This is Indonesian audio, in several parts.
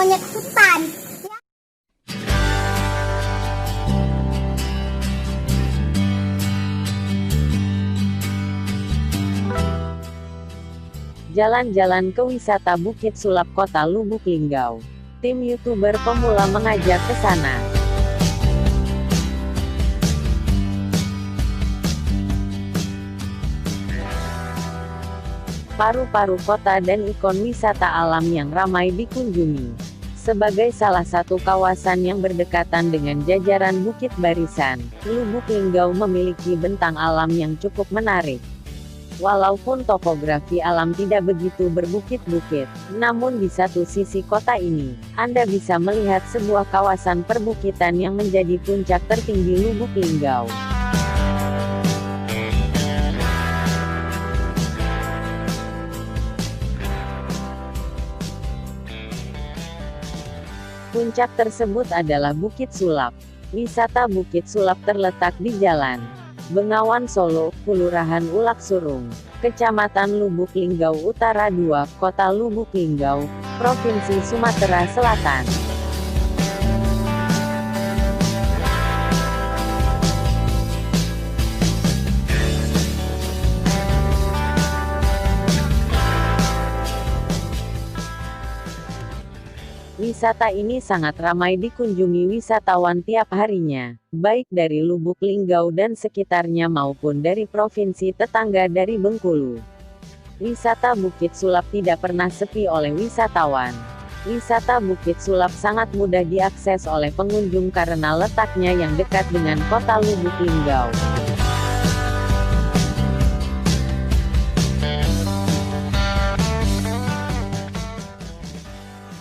monyet hutan. Jalan-jalan ke wisata Bukit Sulap Kota Lubuk Linggau. Tim YouTuber pemula mengajak ke sana. Paru-paru kota dan ikon wisata alam yang ramai dikunjungi. Sebagai salah satu kawasan yang berdekatan dengan jajaran Bukit Barisan, Lubuk Linggau memiliki bentang alam yang cukup menarik. Walaupun topografi alam tidak begitu berbukit-bukit, namun di satu sisi kota ini, Anda bisa melihat sebuah kawasan perbukitan yang menjadi puncak tertinggi Lubuk Linggau. Puncak tersebut adalah Bukit Sulap. Wisata Bukit Sulap terletak di Jalan Bengawan Solo, Kelurahan Ulak Surung, Kecamatan Lubuk Linggau Utara 2, Kota Lubuk Linggau, Provinsi Sumatera Selatan. Wisata ini sangat ramai dikunjungi wisatawan tiap harinya, baik dari Lubuk Linggau dan sekitarnya maupun dari provinsi tetangga dari Bengkulu. Wisata Bukit Sulap tidak pernah sepi oleh wisatawan. Wisata Bukit Sulap sangat mudah diakses oleh pengunjung karena letaknya yang dekat dengan kota Lubuk Linggau.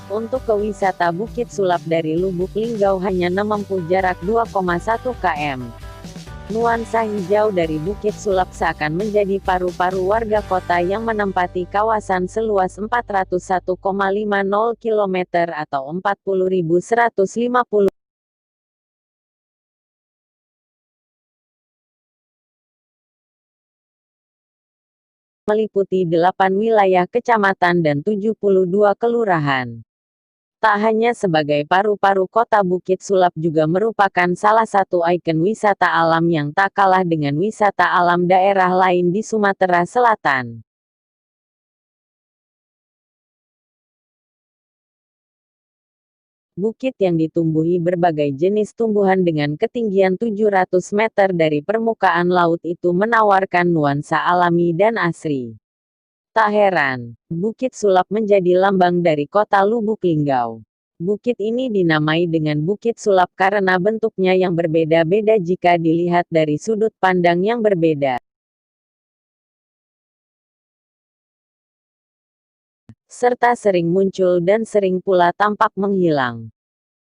Untuk ke wisata Bukit Sulap dari Lubuk Linggau hanya menempuh jarak 2,1 km. Nuansa hijau dari Bukit Sulap seakan menjadi paru-paru warga kota yang menempati kawasan seluas 401,50 km atau 40.150 meliputi 8 wilayah kecamatan dan 72 kelurahan. Tak hanya sebagai paru-paru kota, Bukit Sulap juga merupakan salah satu ikon wisata alam yang tak kalah dengan wisata alam daerah lain di Sumatera Selatan. Bukit yang ditumbuhi berbagai jenis tumbuhan dengan ketinggian 700 meter dari permukaan laut itu menawarkan nuansa alami dan asri. Tak heran, Bukit Sulap menjadi lambang dari kota Lubuk Linggau. Bukit ini dinamai dengan Bukit Sulap karena bentuknya yang berbeda-beda jika dilihat dari sudut pandang yang berbeda. Serta sering muncul dan sering pula tampak menghilang.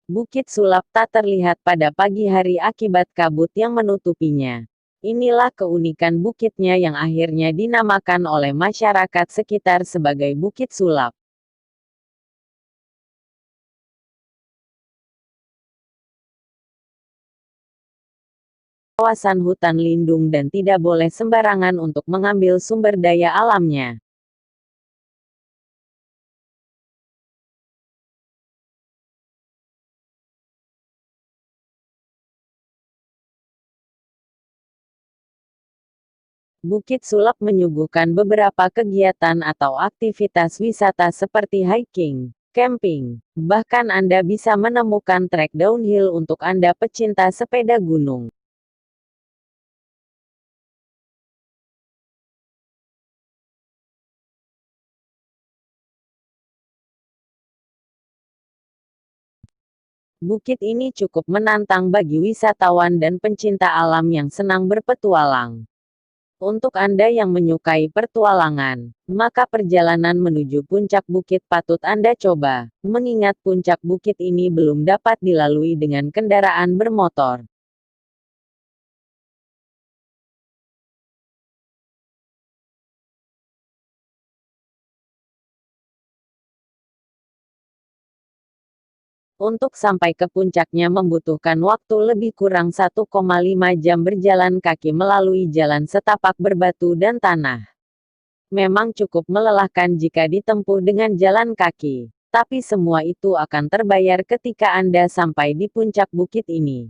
Bukit Sulap tak terlihat pada pagi hari akibat kabut yang menutupinya. Inilah keunikan bukitnya yang akhirnya dinamakan oleh masyarakat sekitar sebagai Bukit Sulap. Kawasan hutan lindung dan tidak boleh sembarangan untuk mengambil sumber daya alamnya. Bukit Sulap menyuguhkan beberapa kegiatan atau aktivitas wisata seperti hiking, camping, bahkan Anda bisa menemukan trek downhill untuk Anda pecinta sepeda gunung. Bukit ini cukup menantang bagi wisatawan dan pencinta alam yang senang berpetualang. Untuk Anda yang menyukai pertualangan, maka perjalanan menuju puncak bukit patut Anda coba, mengingat puncak bukit ini belum dapat dilalui dengan kendaraan bermotor. Untuk sampai ke puncaknya membutuhkan waktu lebih kurang 1,5 jam berjalan kaki melalui jalan setapak berbatu dan tanah. Memang cukup melelahkan jika ditempuh dengan jalan kaki. Tapi semua itu akan terbayar ketika Anda sampai di puncak bukit ini.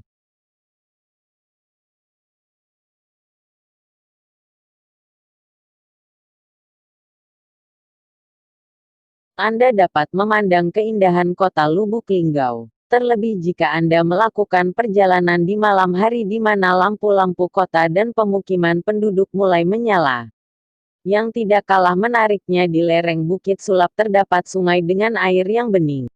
Anda dapat memandang keindahan kota Lubuk Linggau. Terlebih jika Anda melakukan perjalanan di malam hari di mana lampu-lampu kota dan pemukiman penduduk mulai menyala. Yang tidak kalah menariknya di lereng Bukit Sulap terdapat sungai dengan air yang bening.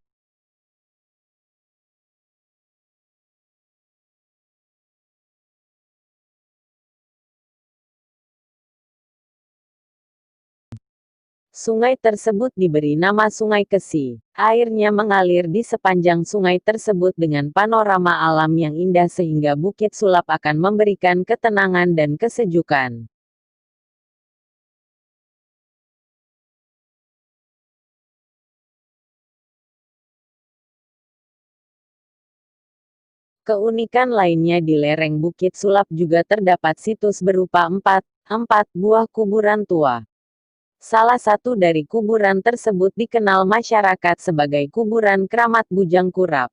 Sungai tersebut diberi nama Sungai Kesi. Airnya mengalir di sepanjang sungai tersebut dengan panorama alam yang indah sehingga Bukit Sulap akan memberikan ketenangan dan kesejukan. Keunikan lainnya di lereng Bukit Sulap juga terdapat situs berupa empat buah kuburan tua. Salah satu dari kuburan tersebut dikenal masyarakat sebagai kuburan keramat Bujang Kurap.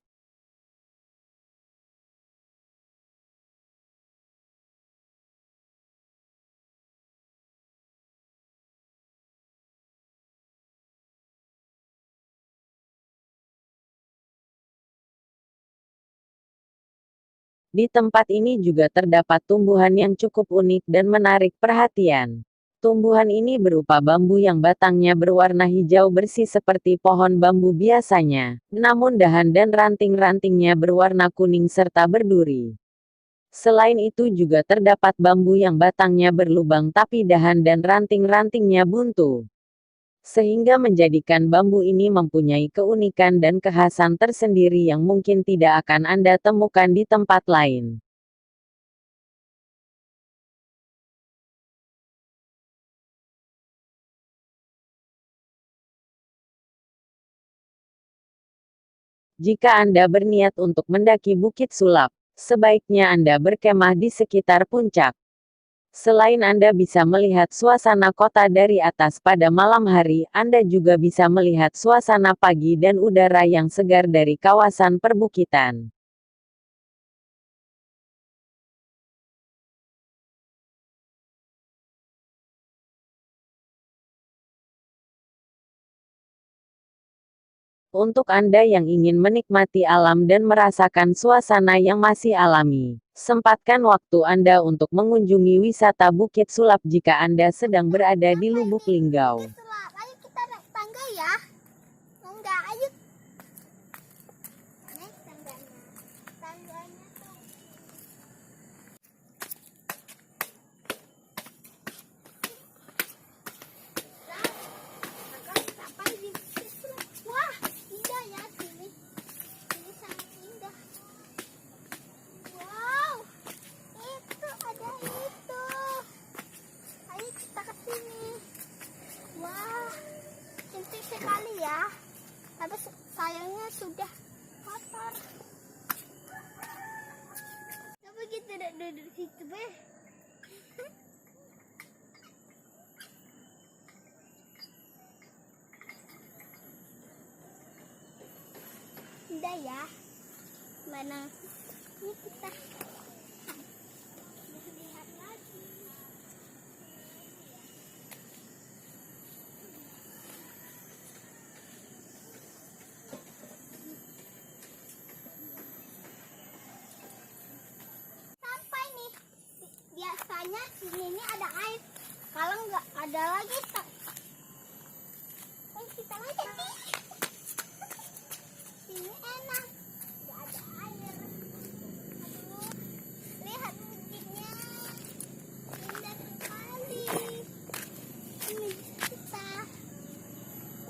Di tempat ini juga terdapat tumbuhan yang cukup unik dan menarik perhatian. Tumbuhan ini berupa bambu yang batangnya berwarna hijau bersih seperti pohon bambu biasanya, namun dahan dan ranting-rantingnya berwarna kuning serta berduri. Selain itu juga terdapat bambu yang batangnya berlubang tapi dahan dan ranting-rantingnya buntu. Sehingga menjadikan bambu ini mempunyai keunikan dan kekhasan tersendiri yang mungkin tidak akan Anda temukan di tempat lain. Jika Anda berniat untuk mendaki Bukit Sulap, sebaiknya Anda berkemah di sekitar puncak. Selain Anda bisa melihat suasana kota dari atas pada malam hari, Anda juga bisa melihat suasana pagi dan udara yang segar dari kawasan perbukitan. Untuk Anda yang ingin menikmati alam dan merasakan suasana yang masih alami, sempatkan waktu Anda untuk mengunjungi wisata Bukit Sulap jika Anda sedang berada di Lubuk Linggau. Ayo kita naik tangga ya. Enggak, ayo naik tangganya. Tangganya tuh. Sampai di situ. Wah, indah ya sini. Ini sangat indah. Wow, itu ada itu. Ayo kita ke sini. Wah, cantik sekali ya. Tapi sayangnya sudah kotor. Kenapa kita tidak duduk di situ, Be? Indah ya. Mana? Ini kita lihat lagi. Sampai nih. Biasanya sini ini ada air. Kalau nggak ada lagi, kita lanjut nih. Ini enak. Nggak ada air. Aduh, lihat bukitnya. Indah sekali. Ini kita.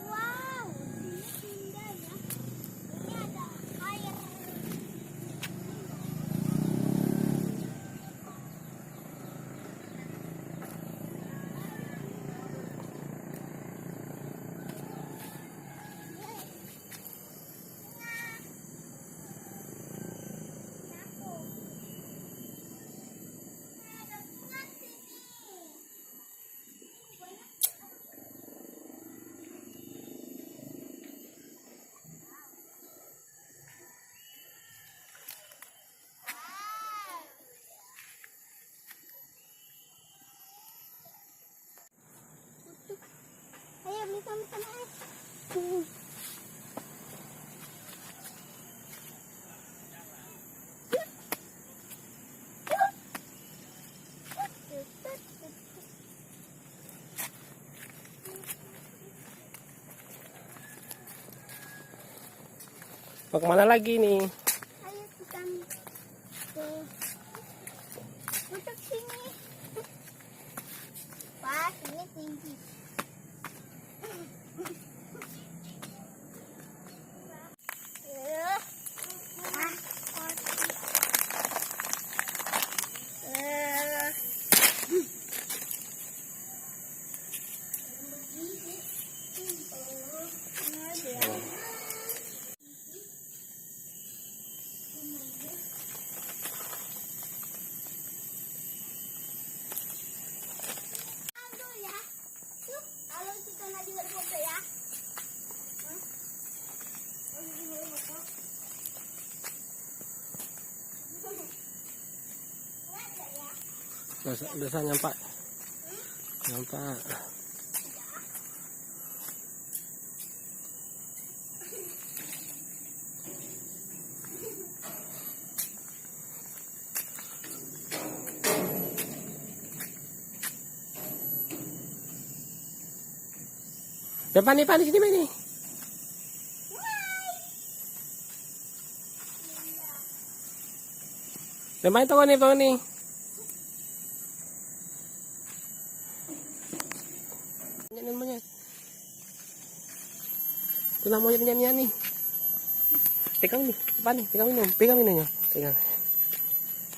Wow, ini indah ya. Ini ada air. Mau kemana lagi nih? Ayo kita duduk sini. Wah, sini tinggi. Udah nyampe. Nyampe. Depan nih, Pak, di sini nih. Depan itu nih, Pak, nih. Monyet. Itulah monyet-monyetnya nih. Pegang nih, depan nih, pegang minum, pegang minumnya. Pegang.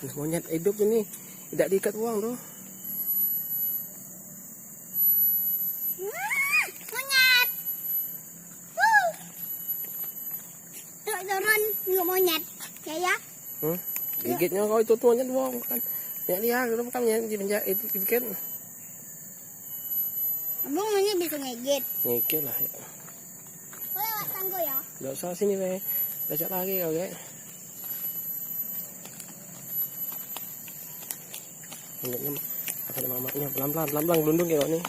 Ini monyet hidup ini, tidak diikat uang tuh. Monyet. Turun nggak monyet, ya? Gigitnya kau itu tuh monyet uang kan. Ya lihat, itu kan monyet di penjara itu dikit. Abang monyet bisa ngegit. Ngikir lah ya. Oh, lewatan gue ya. Gak usah sini weh. Belajar lagi kau ya. Monyetnya ada mamanya pelan-pelan gelundung ya kau nih.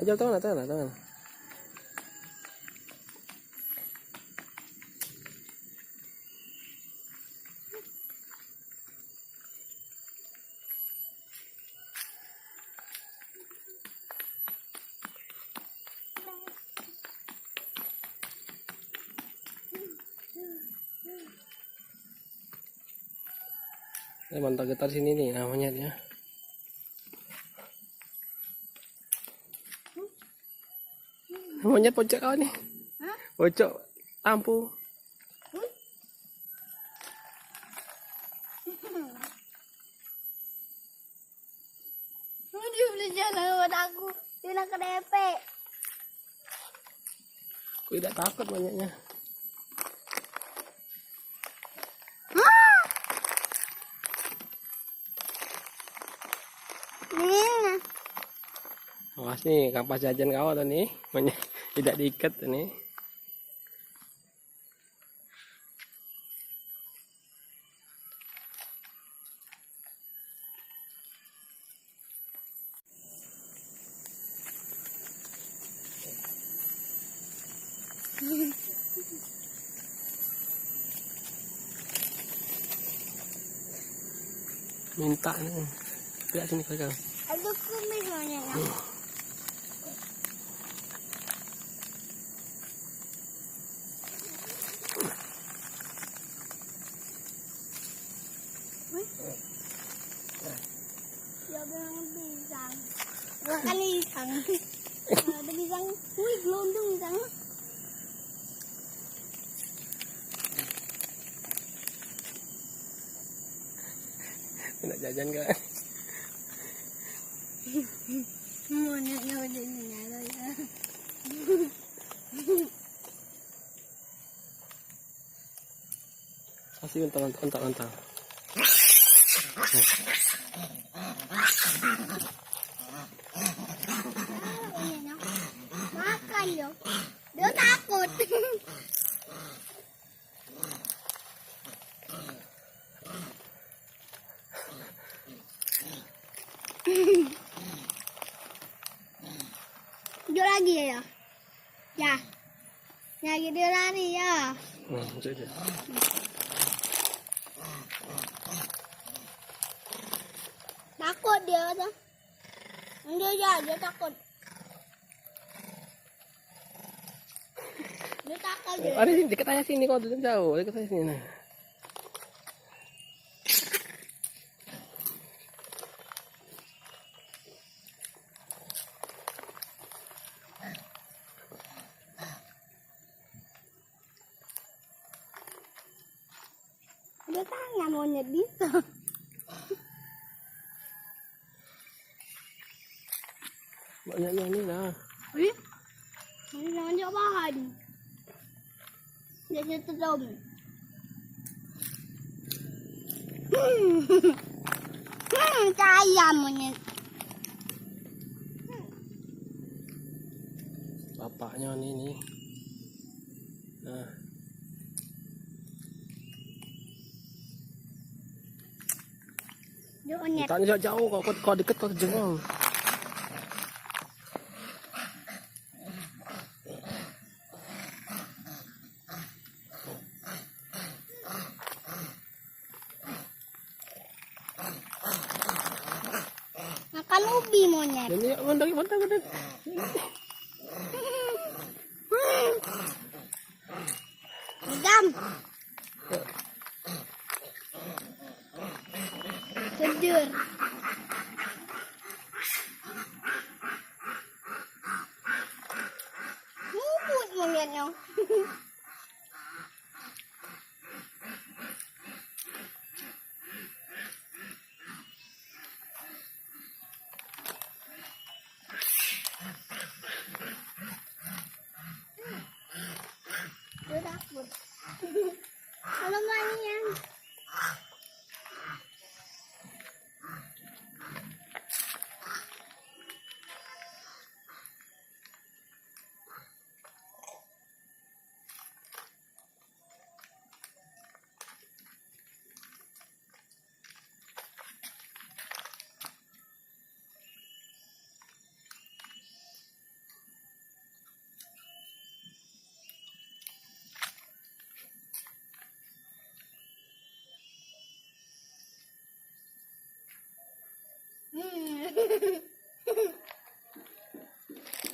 Aja tangan. Mantap getar sini nih namanya dia. Monyet pojok kau nih. Pojok lampu. Dia beli jalan buat aku. Dia nak kedepek. Aku tidak takut monyetnya. Awas nih, kampas jajan kau tuh nih. Monyet tidak diikat tuh nih. Minta nih. Lihat sini pegang. Aduh, kumis monyetnya. Dia bilang pisang. Bukan pisang. Ada pisang. Wih, gelondong pisang. Nak jajan kan? Monyetnya udah nyala ya. Kasih untak. Dia takut. Dia lagi ya. Ya. Lagi dia lari ya. Jadi. Takut dia tuh. Dia takut. Dia takut dia. Ada sini dekat aja sini kau tuh jauh, dekat aja sini. Nah. Dia tanya monyet bisa. Banyaknya ini lah. Wih, ini jangan bahan. Dia terus. Cahaya monyet. Bapaknya ini. Nah, Dia monyet. tanya jauh kau dekat kau jengol. Makan ubi monyet. Dan ya bentar. Gam. Tidur. Ngumpul monyetnya. Dia takut. Kalau main.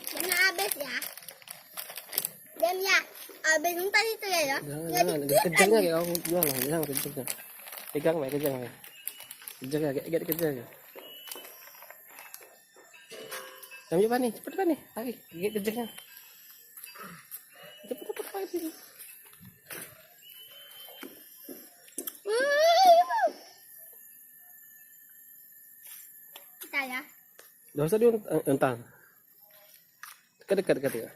Kena habis ya. Dan ya, habis entar itu ya. Jangan, kejangnya kayak kau jual lah, jangan kejangnya. Pegang baik kejang ya. Kejang ya, kayak kejang ya. Cepat nih, cepat nih, lagi, kejangnya. Cepat pakai sini. Kita ya. Dah usah diuntang. Dekat ya.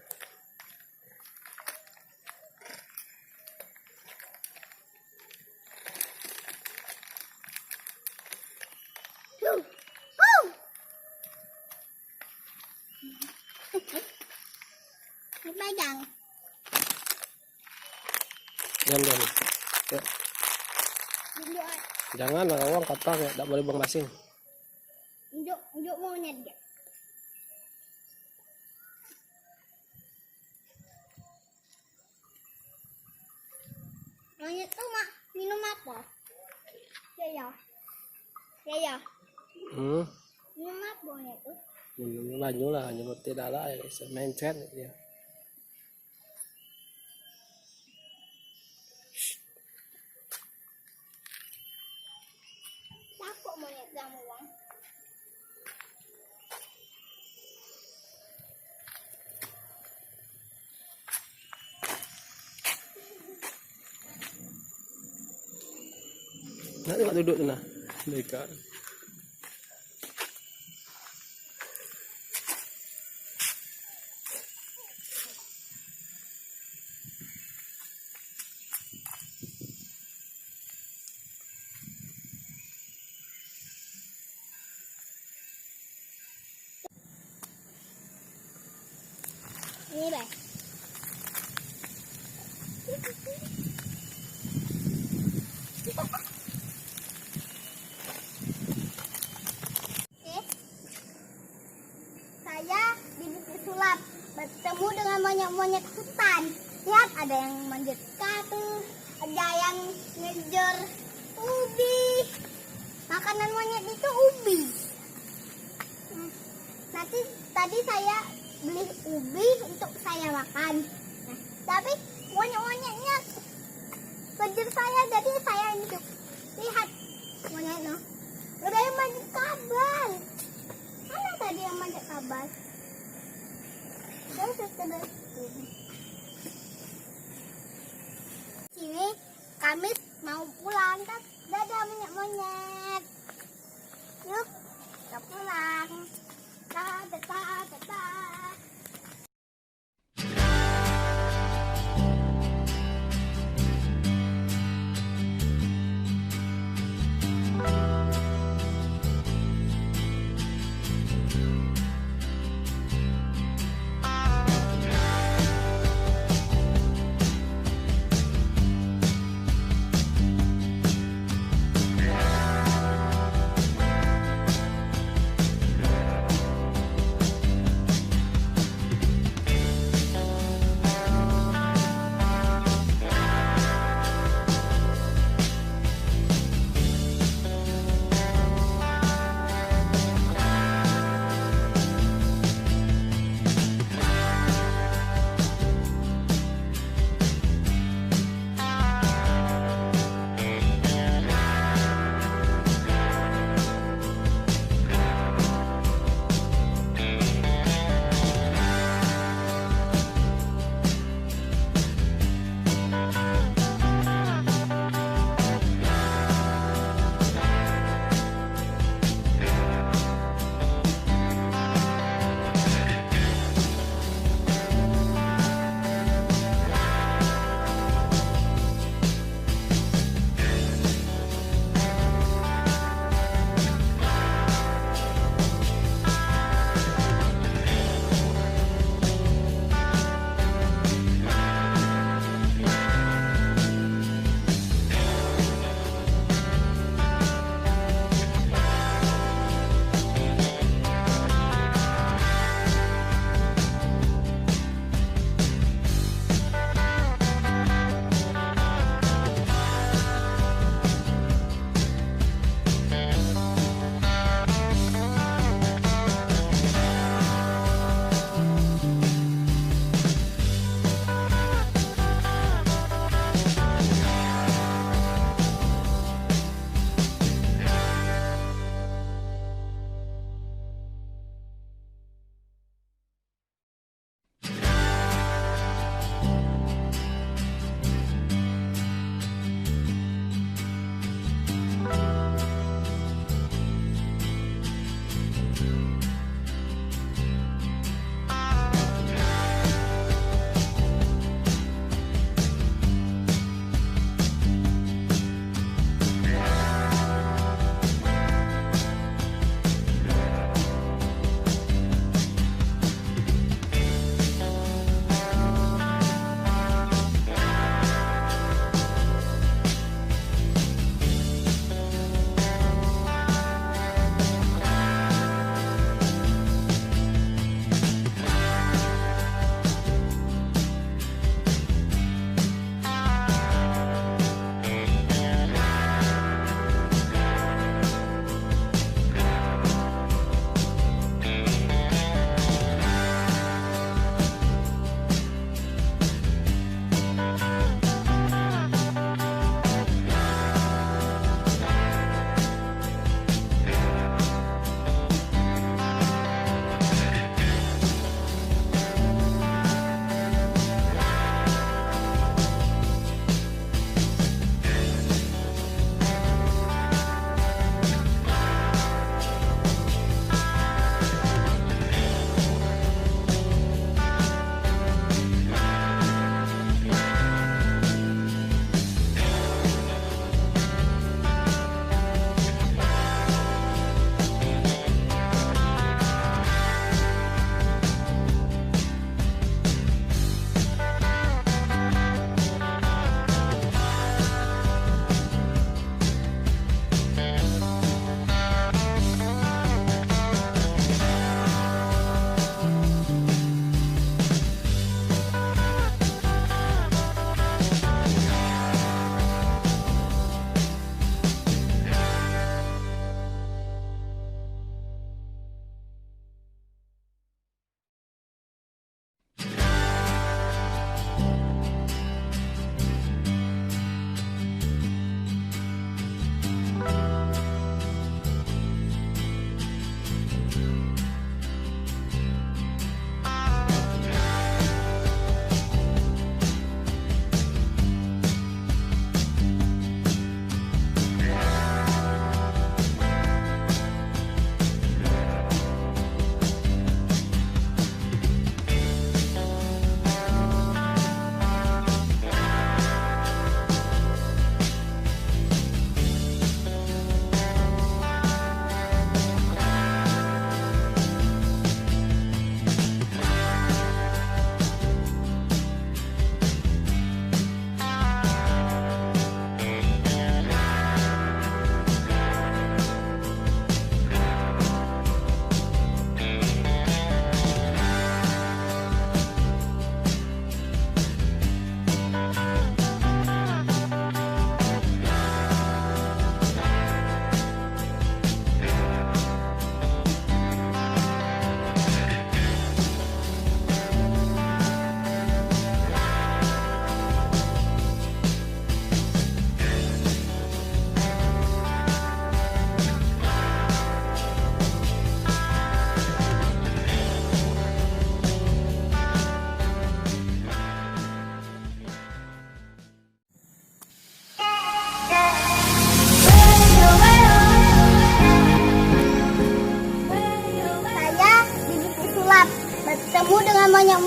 Pegang. Jangan. Ya. Tunjuk, Jangan orang kata tak boleh buang basing. tunjuk monyet dia. Monyet tuh minum apa? Ya. Minum apa monyet tuh? Minum banyu lah, hanya tidak lah, main chat dia. Takut monyet sama uang. Nak tengok duduk tu nah. Dekat. Ini deh. ada yang manjat kartu, ada yang ngejar ubi. Makanan monyet itu ubi. Nanti tadi saya beli ubi untuk saya makan. Nah, tapi monyet-monyetnya kejar saya, jadi saya itu lihat monyet no. Udah yang manjat kabel. Mana tadi yang manjat kabel? Sini kami mau pulang kan. Dadah monyet-monyet. Yuk, kita pulang. Dadah.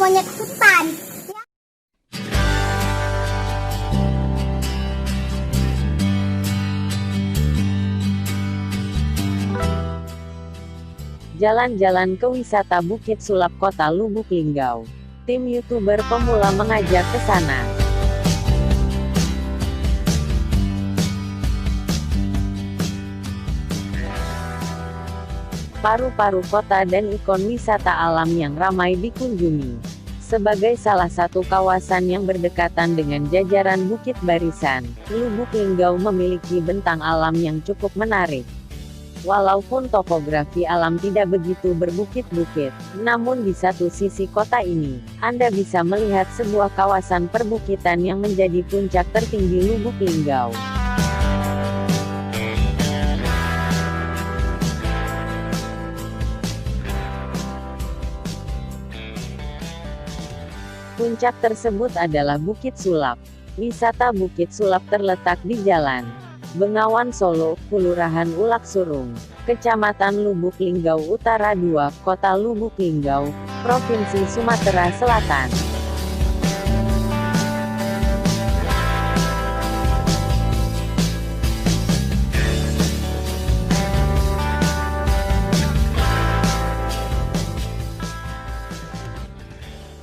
monyet hutan. Ya. Jalan-jalan ke wisata Bukit Sulap Kota Lubuk Linggau. Tim YouTuber pemula mengajak ke sana. Paru-paru kota dan ikon wisata alam yang ramai dikunjungi. Sebagai salah satu kawasan yang berdekatan dengan jajaran Bukit Barisan, Lubuk Linggau memiliki bentang alam yang cukup menarik. Walaupun topografi alam tidak begitu berbukit-bukit, namun di satu sisi kota ini, Anda bisa melihat sebuah kawasan perbukitan yang menjadi puncak tertinggi Lubuk Linggau. Puncak tersebut adalah Bukit Sulap. Wisata Bukit Sulap terletak di Jalan Bengawan Solo, Kelurahan Ulak Surung, Kecamatan Lubuk Linggau Utara 2, Kota Lubuk Linggau, Provinsi Sumatera Selatan.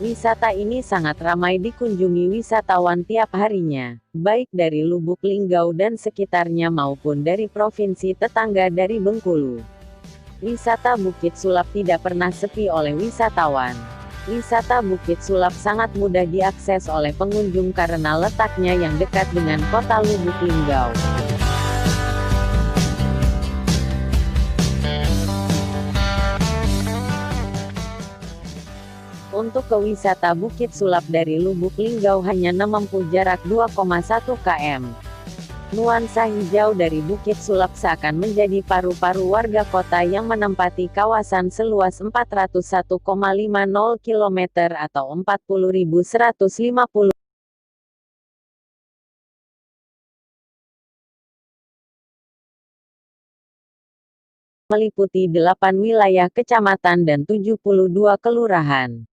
Wisata ini sangat ramai dikunjungi wisatawan tiap harinya, baik dari Lubuk Linggau dan sekitarnya maupun dari provinsi tetangga dari Bengkulu. Wisata Bukit Sulap tidak pernah sepi oleh wisatawan. Wisata Bukit Sulap sangat mudah diakses oleh pengunjung karena letaknya yang dekat dengan kota Lubuk Linggau. Untuk ke wisata Bukit Sulap dari Lubuk Linggau hanya menempuh jarak 2,1 km. Nuansa hijau dari Bukit Sulap seakan menjadi paru-paru warga kota yang menempati kawasan seluas 401,50 km atau 40.150 meliputi 8 wilayah kecamatan dan 72 kelurahan.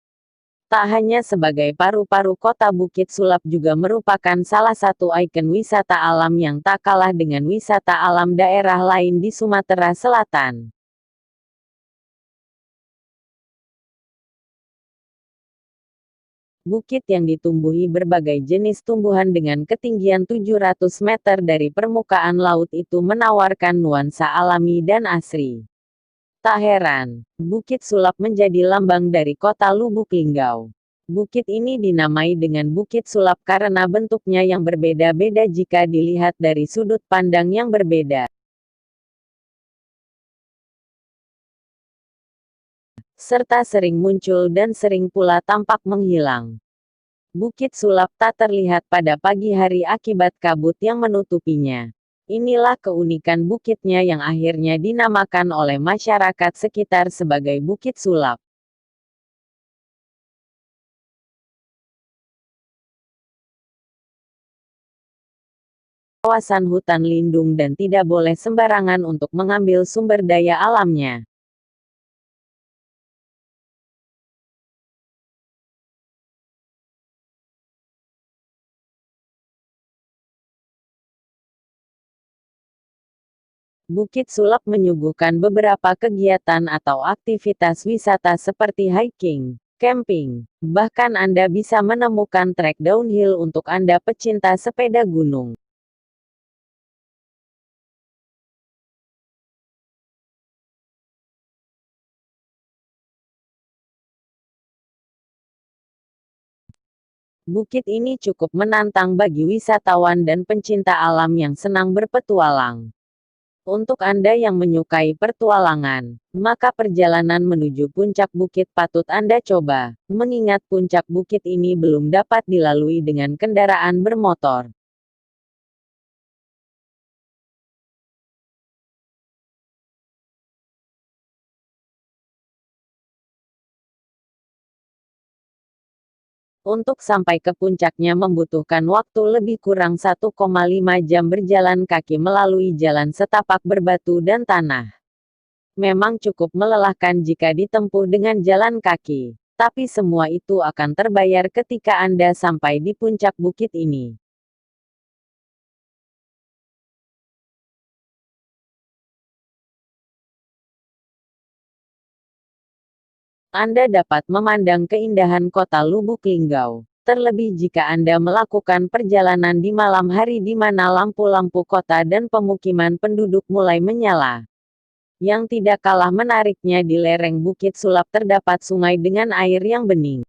Tak hanya sebagai paru-paru kota, Bukit Sulap juga merupakan salah satu ikon wisata alam yang tak kalah dengan wisata alam daerah lain di Sumatera Selatan. Bukit yang ditumbuhi berbagai jenis tumbuhan dengan ketinggian 700 meter dari permukaan laut itu menawarkan nuansa alami dan asri. Tak heran, Bukit Sulap menjadi lambang dari kota Lubuk Linggau. Bukit ini dinamai dengan Bukit Sulap karena bentuknya yang berbeda-beda jika dilihat dari sudut pandang yang berbeda. Serta sering muncul dan sering pula tampak menghilang. Bukit Sulap tak terlihat pada pagi hari akibat kabut yang menutupinya. Inilah keunikan bukitnya yang akhirnya dinamakan oleh masyarakat sekitar sebagai Bukit Sulap. Kawasan hutan lindung dan tidak boleh sembarangan untuk mengambil sumber daya alamnya. Bukit Sulap menyuguhkan beberapa kegiatan atau aktivitas wisata seperti hiking, camping, bahkan Anda bisa menemukan trek downhill untuk Anda pecinta sepeda gunung. Bukit ini cukup menantang bagi wisatawan dan pencinta alam yang senang berpetualang. Untuk Anda yang menyukai pertualangan, maka perjalanan menuju puncak bukit patut Anda coba, mengingat puncak bukit ini belum dapat dilalui dengan kendaraan bermotor. Untuk sampai ke puncaknya membutuhkan waktu lebih kurang 1,5 jam berjalan kaki melalui jalan setapak berbatu dan tanah. Memang cukup melelahkan jika ditempuh dengan jalan kaki. Tapi semua itu akan terbayar ketika Anda sampai di puncak bukit ini. Anda dapat memandang keindahan kota Lubuk Linggau. Terlebih jika Anda melakukan perjalanan di malam hari di mana lampu-lampu kota dan pemukiman penduduk mulai menyala. Yang tidak kalah menariknya di lereng Bukit Sulap terdapat sungai dengan air yang bening.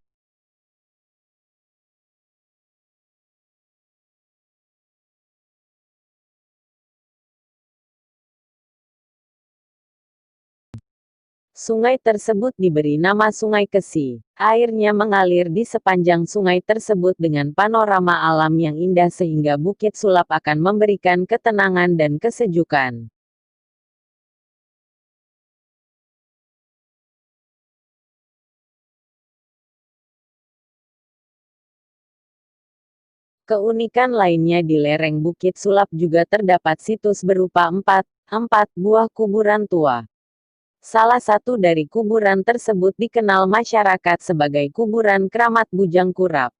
Sungai tersebut diberi nama Sungai Kesi. Airnya mengalir di sepanjang sungai tersebut dengan panorama alam yang indah sehingga Bukit Sulap akan memberikan ketenangan dan kesejukan. Keunikan lainnya di lereng Bukit Sulap juga terdapat situs berupa empat buah kuburan tua. Salah satu dari kuburan tersebut dikenal masyarakat sebagai kuburan keramat Bujang Kurap.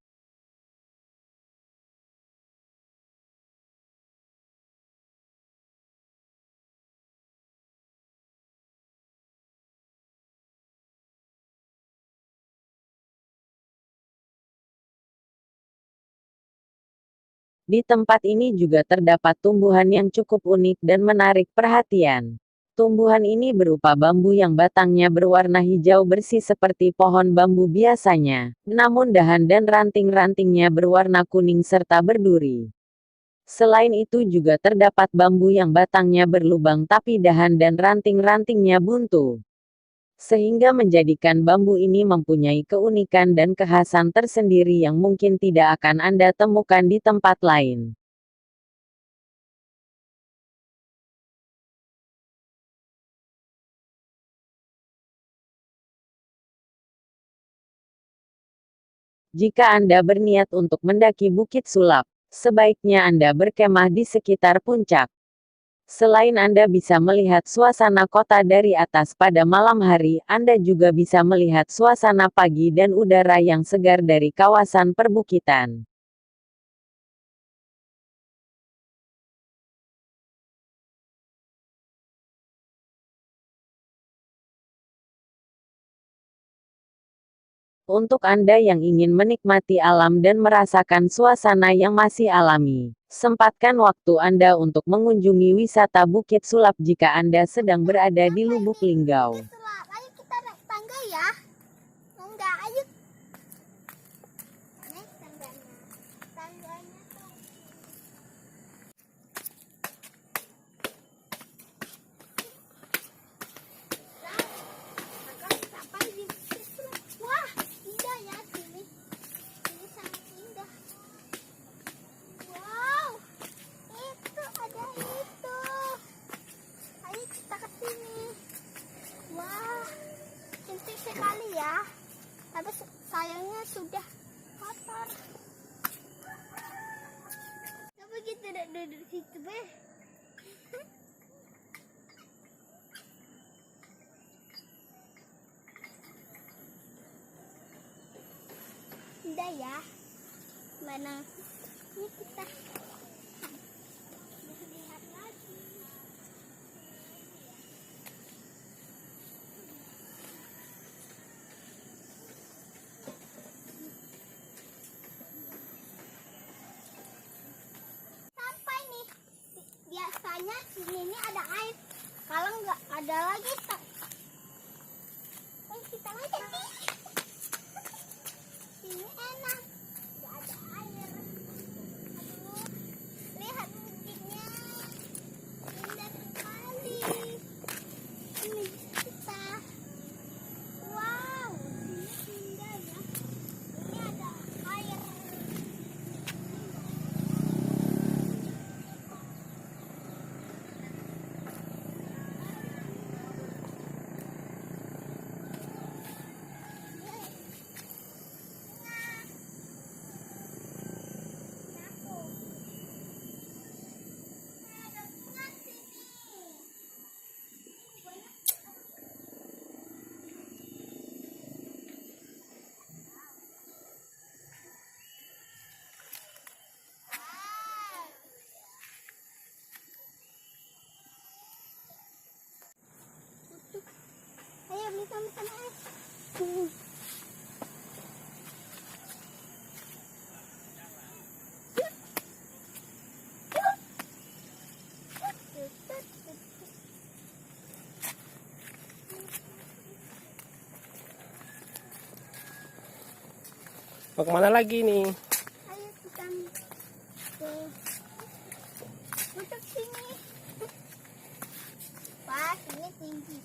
Di tempat ini juga terdapat tumbuhan yang cukup unik dan menarik perhatian. Tumbuhan ini berupa bambu yang batangnya berwarna hijau bersih seperti pohon bambu biasanya, namun dahan dan ranting-rantingnya berwarna kuning serta berduri. Selain itu juga terdapat bambu yang batangnya berlubang tapi dahan dan ranting-rantingnya buntu. Sehingga menjadikan bambu ini mempunyai keunikan dan kekhasan tersendiri yang mungkin tidak akan Anda temukan di tempat lain. Jika Anda berniat untuk mendaki Bukit Sulap, sebaiknya Anda berkemah di sekitar puncak. Selain Anda bisa melihat suasana kota dari atas pada malam hari, Anda juga bisa melihat suasana pagi dan udara yang segar dari kawasan perbukitan. Untuk Anda yang ingin menikmati alam dan merasakan suasana yang masih alami, sempatkan waktu Anda untuk mengunjungi wisata Bukit Sulap jika Anda sedang berada di Lubuk Linggau. Sulap, ayo kita naik tangga ya. Enggak, ayo. Naik tangganya. Tangganya tuh. Sampai di Bukit Sulap. Wah, indah ya sini. Ini sangat indah. Wow, itu ada itu. Ayo kita ke sini. Wah, cantik sekali ya. Tapi sayangnya sudah kotor. Kenapa kita tidak duduk di situ, Be? Indah ya. Mana? Ini kita lihat lagi. Sampai nih. Biasanya sini ini ada air. Kalau nggak ada lagi, kita aja sih. Ini enak. Nggak ada air. Aduh, lihat bukitnya. Indah sekali. Ini kita. Wow, ini indah ya. Ini ada air. Mau kemana lagi nih? Ayo kita ke pucuk sini. Wah, ini tinggi.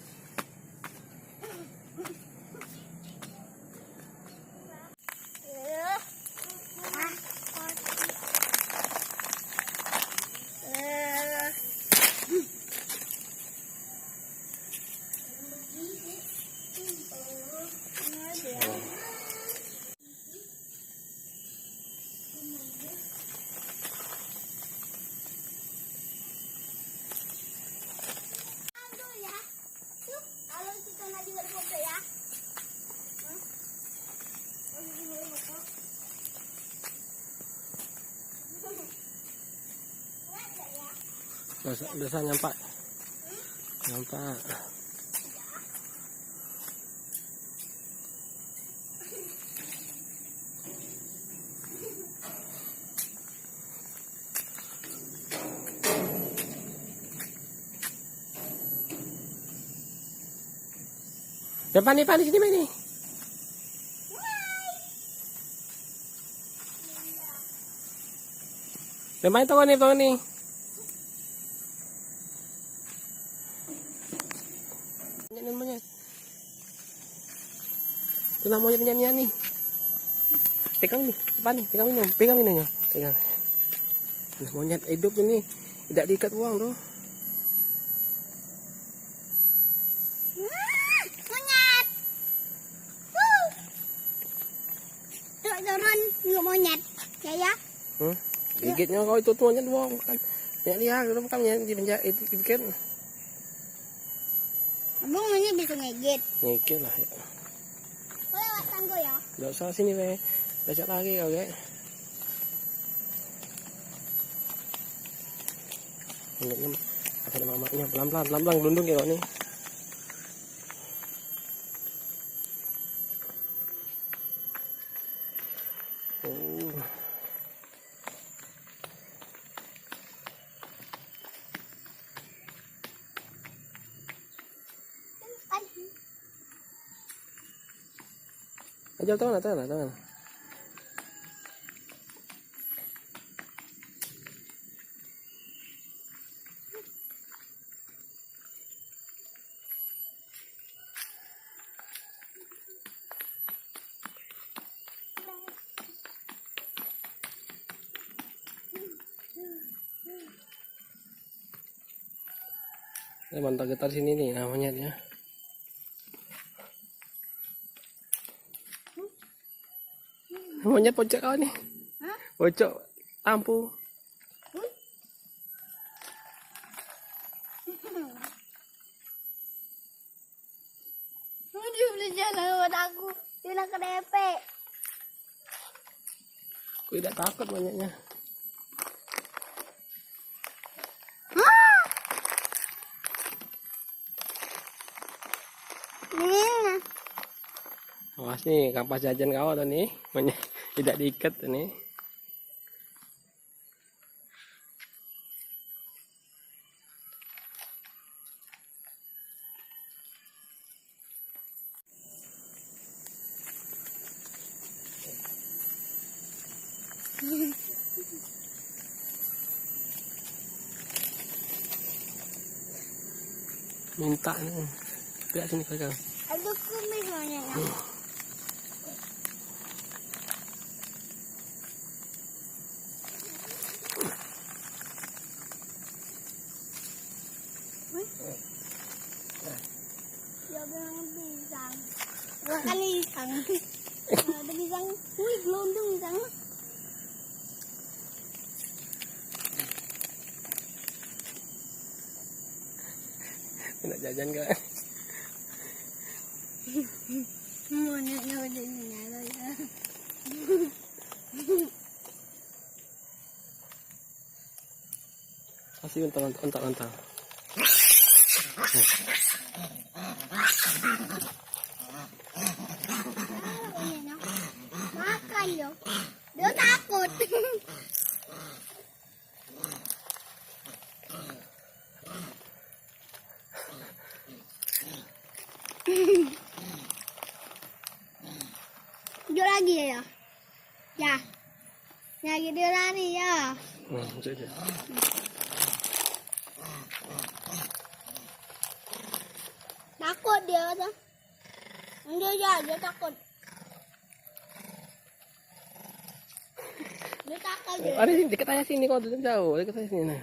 Udah nyampe. Nyampe. Depan nih, Pak, di sini nih. Depan itu nih, tuh nih. Monyet. Itu lah monyet-monyetnya nih. Pegang nih, depan nih, pegang ini, pegang. Pegang. Ini monyet hidup ini, tidak diikat uang tuh. Monyet. Turun nggak monyet. Ya. Gigitnya kau itu tuh monyet uang kan. Ya lihat, itu bukan monyet di penjara itu. Abang monyet bisa ngigit. Ngikir lah ya. Lewat tanggo ya. Nggak usah sini weh. Belajar lagi kau kayak. Monyetnya ada mamanya pelan-pelan gelundung ya kau nih. Ajar tangan. Mantap getar sini nih namanya ya. Monyet pojok kau nih. Pojok lampu. Dia beli jalan lewat aku. Dia nak ke DP. Aku tidak takut monyetnya. Awas nih, kampas jajan kau tuh nih. Monyet tidak diikat tuh nih. Minta nih. Lihat sini pegang. Aduh, kumis monyetnya. Dia bilang pisang. Bukan pisang. Ada pisang. Wih, gelondong pisang. Nak jajan kan? Monyetnya udah nyala ya. Kasih untang. Makan yo. Dia takut. Hijau lagi ya. Ya. Nyari dia lari ya. Sudah. Takut dia tuh. Dia takut. Dia takut dia. Ada sini dekat saya sini kau tuh jauh dekat saya sini. Nah.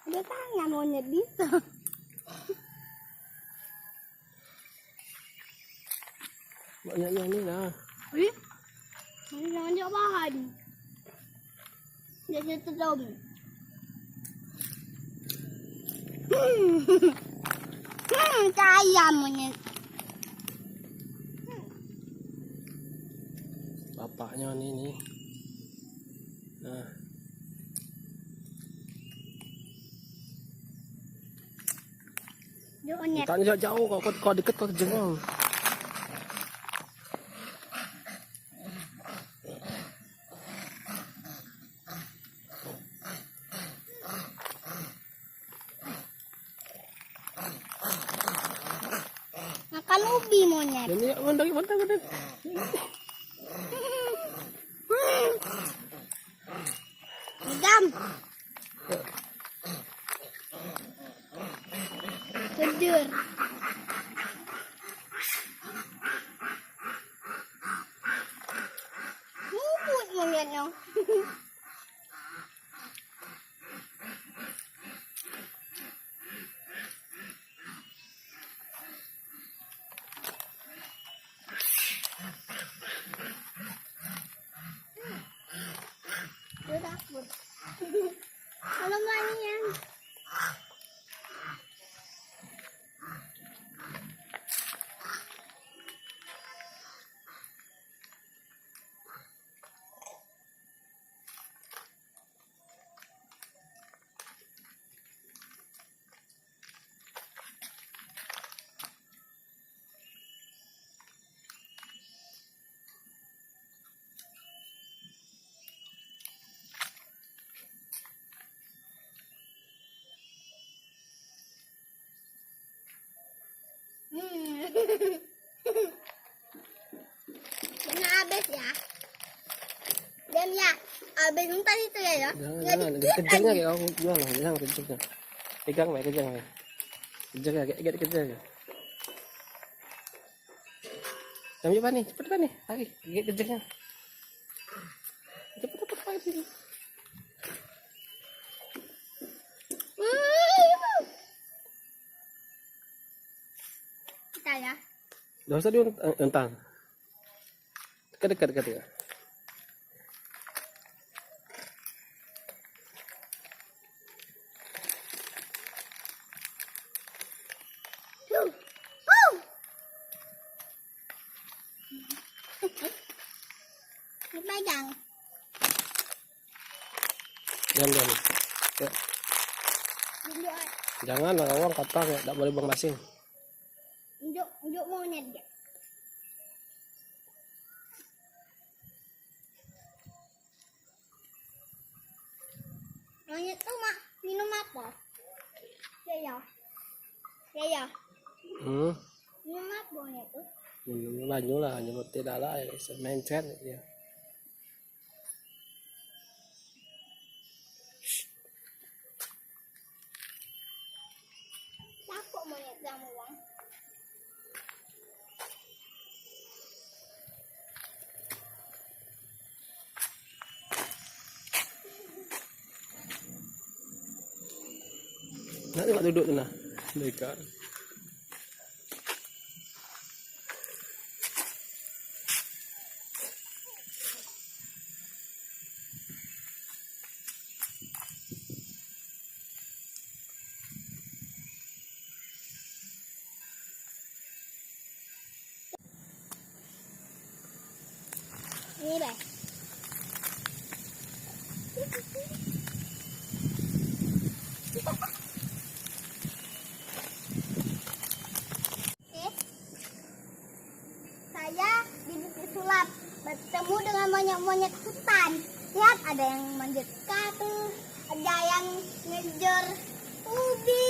Dia tanya monyet bisa. Banyaknya ini lah. Wih, ini namanya bahan. Dia sedom. Kaya monyet. Bapaknya ini. Nah. Dia monyet. Tanya jauh kau dekat kau jengong. Makan ubi monyet. Ini bentar. Gam. Kedur. Ngumpul monyetnya. Dia takut. Kalau nggak ini yang Kena habis ya. Dan ya, habis entar itu ya. Jangan, kejangnya kayak kau jual lah, jangan kejangnya. Pegang baik kejang baik. Kejang ya, kayak kejang ya. Ambil apa nih? Cepat nih, lagi, kejangnya. Cepat pakai sini. Kita ya. Dah usah diuntang. Dekat ya. Dipegang. Jangan. Ya. Tunjuk, Jangan lah orang kotor ya, tak boleh buang basing. tunjuk monyet dia. Monyet tuh minum apa? Ya. Minum apa monyet tuh? Minum banyu lah, nyemut tidak lah, mencet ya. Takut monyet kamu bang. Nak tengok duduk tu nah. Dekat. Ini deh. Saya di Bukit Sulap bertemu dengan monyet-monyet ada yang manjat kartu, ada yang ngejar ubi.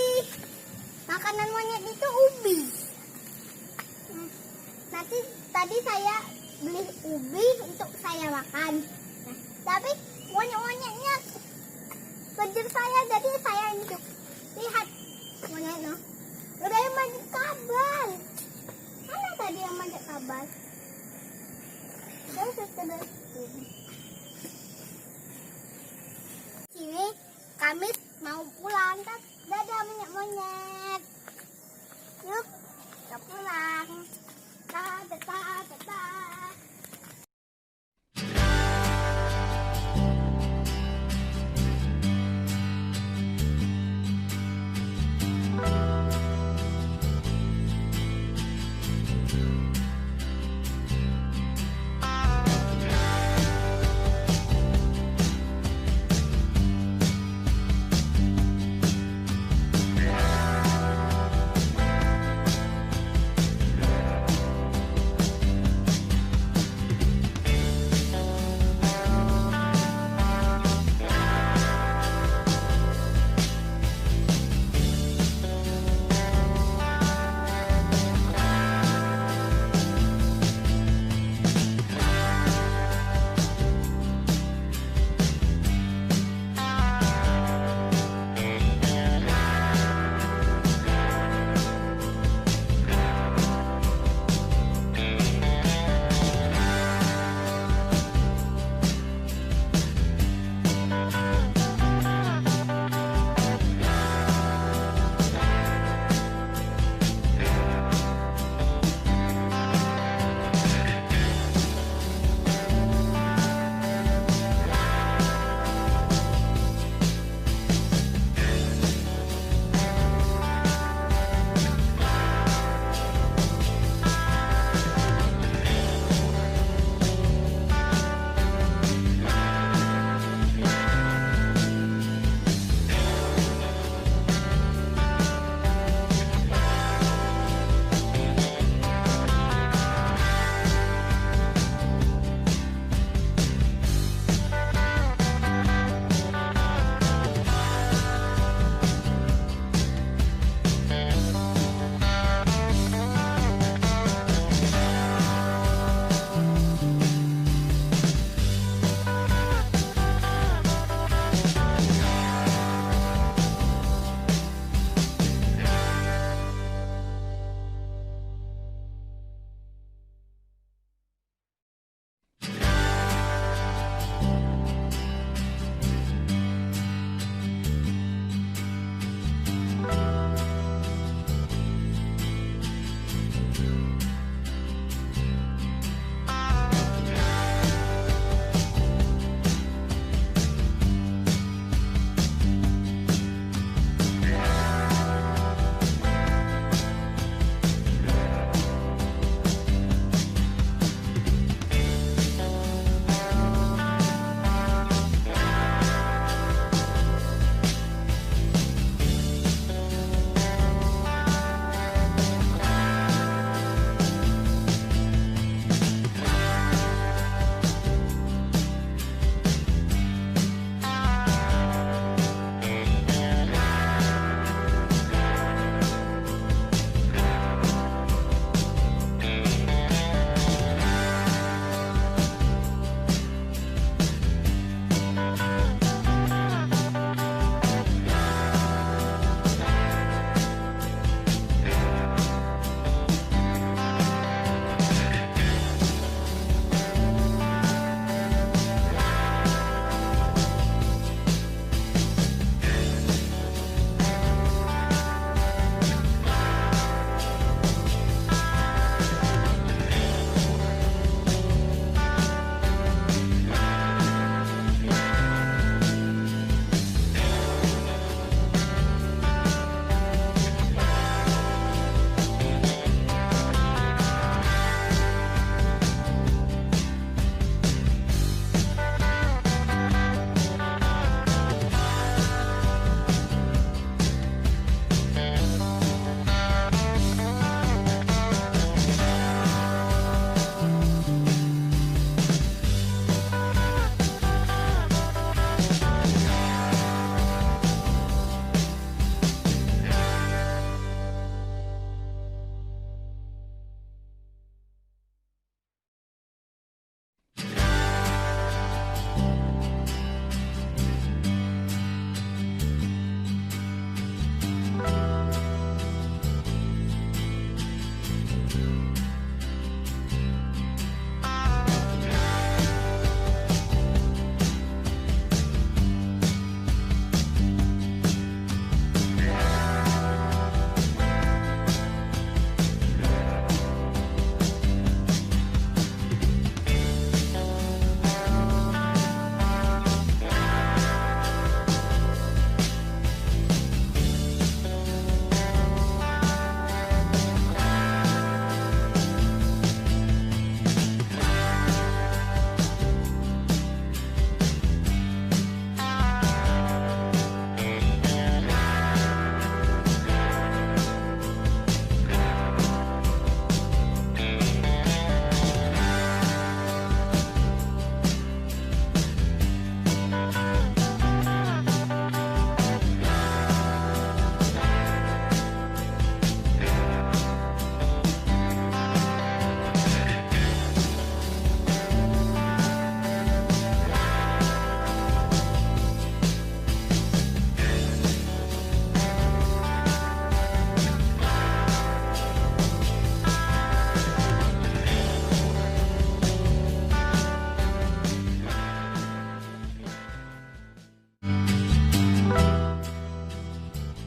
Makanan monyet itu ubi. Nanti tadi saya beli ubi untuk saya makan. Tapi monyet-monyetnya kejar saya, jadi saya itu lihat monyet no. Udah yang manjat kabel. Mana tadi yang manjat kabel? Sini kami mau pulang. Dadah monyet-monyet. Yuk, kita pulang. Dadah.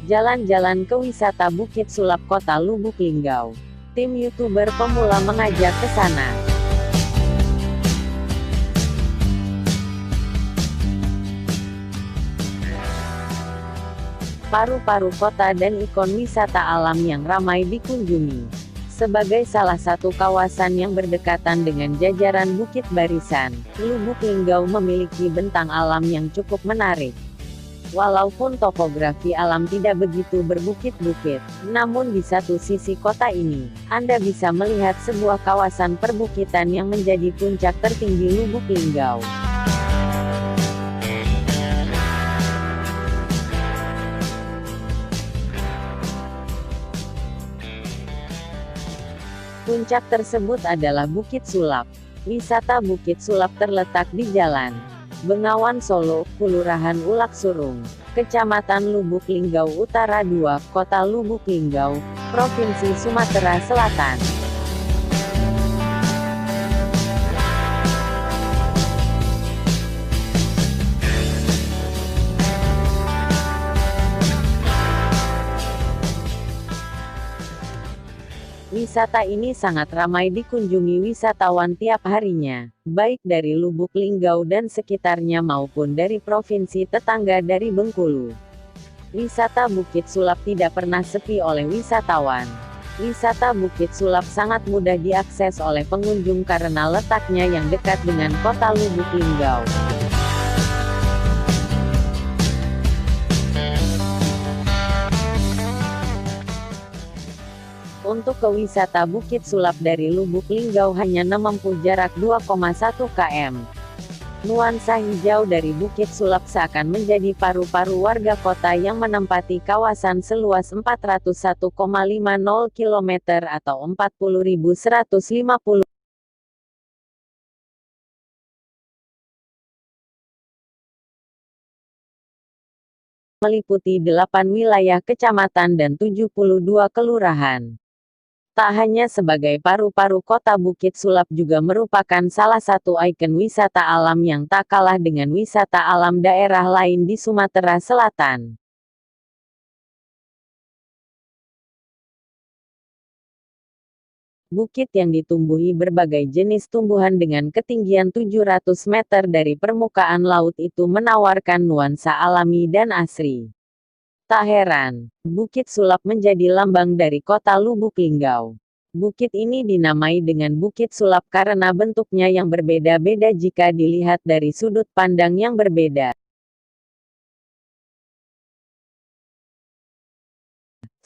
Jalan-jalan ke wisata Bukit Sulap Kota Lubuk Linggau. Tim YouTuber pemula mengajak ke sana. Paru-paru kota dan ikon wisata alam yang ramai dikunjungi. Sebagai salah satu kawasan yang berdekatan dengan jajaran Bukit Barisan, Lubuk Linggau memiliki bentang alam yang cukup menarik. Walaupun topografi alam tidak begitu berbukit-bukit, namun di satu sisi kota ini, Anda bisa melihat sebuah kawasan perbukitan yang menjadi puncak tertinggi Lubuk Linggau. Puncak tersebut adalah Bukit Sulap. Wisata Bukit Sulap terletak di Jalan Bengawan Solo, Kelurahan Ulak Surung, Kecamatan Lubuk Linggau Utara 2, Kota Lubuk Linggau, Provinsi Sumatera Selatan. Wisata ini sangat ramai dikunjungi wisatawan tiap harinya, baik dari Lubuk Linggau dan sekitarnya maupun dari provinsi tetangga dari Bengkulu. Wisata Bukit Sulap tidak pernah sepi oleh wisatawan. Wisata Bukit Sulap sangat mudah diakses oleh pengunjung karena letaknya yang dekat dengan kota Lubuk Linggau. Untuk ke wisata Bukit Sulap dari Lubuk Linggau hanya menempuh jarak 2,1 km. Nuansa hijau dari Bukit Sulap seakan menjadi paru-paru warga kota yang menempati kawasan seluas 401,50 km atau 40.150 meliputi 8 wilayah kecamatan dan 72 kelurahan. Tak hanya sebagai paru-paru kota, Bukit Sulap juga merupakan salah satu ikon wisata alam yang tak kalah dengan wisata alam daerah lain di Sumatera Selatan. Bukit yang ditumbuhi berbagai jenis tumbuhan dengan ketinggian 700 meter dari permukaan laut itu menawarkan nuansa alami dan asri. Tak heran, Bukit Sulap menjadi lambang dari kota Lubuk Linggau. Bukit ini dinamai dengan Bukit Sulap karena bentuknya yang berbeda-beda jika dilihat dari sudut pandang yang berbeda.